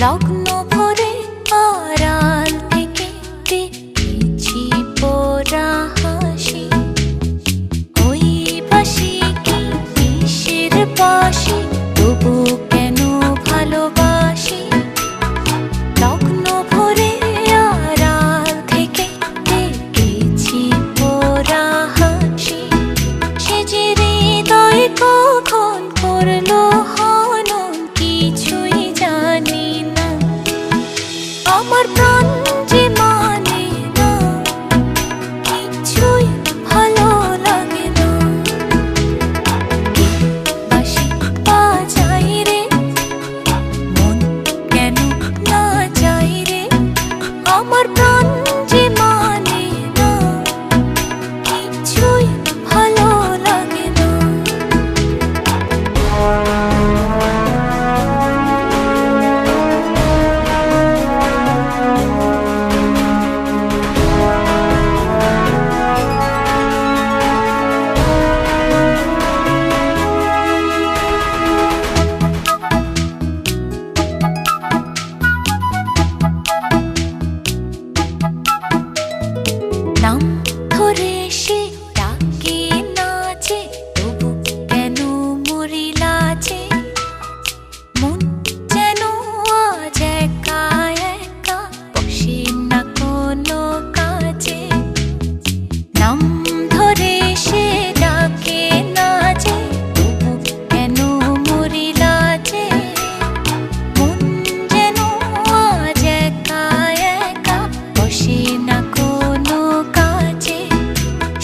লগ্ন ভরে আড়াল থেকে দেখেছি পোড়া হাসি। ওই বাসি কি কিসের বাসি, তবু কেন ভালোবাসি। লগ্ন ভরে আড়াল থেকে দেখেছি পোড়া হাসি। সে যে হৃদয় কখন করলো হনন কিছুই জানি না। আমার প্রাণ যে মানে না, কিছুই ভালো লাগে না। কে বাঁশি বাজায় রে, মন কেন না যায় রে। আমার প্রাণ যে মানে না, কিছুই ভালো লাগে না। নাম ধরে সে ডাকে নাচে, তবু কেন মরি লাজে। মন যেন আজ একা একা, বসে না কোনো কাজে। নাম ধরে সে ডাকে নাচে, তবু কেন মরি লাজে। মন যেন আজ একা একা, বসে না কোনো কাজে।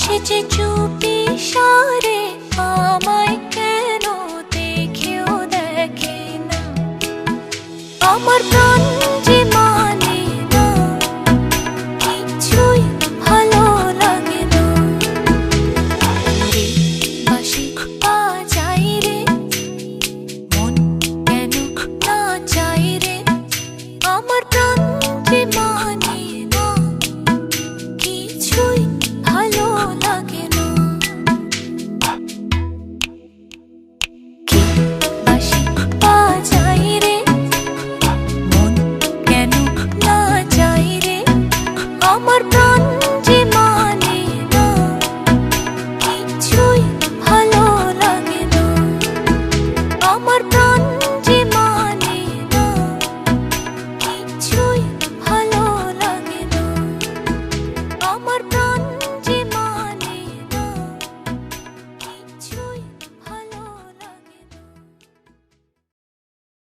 সে যে চুপি সারে আমায় কেন দেখেও দেখে না। আমার প্রাণ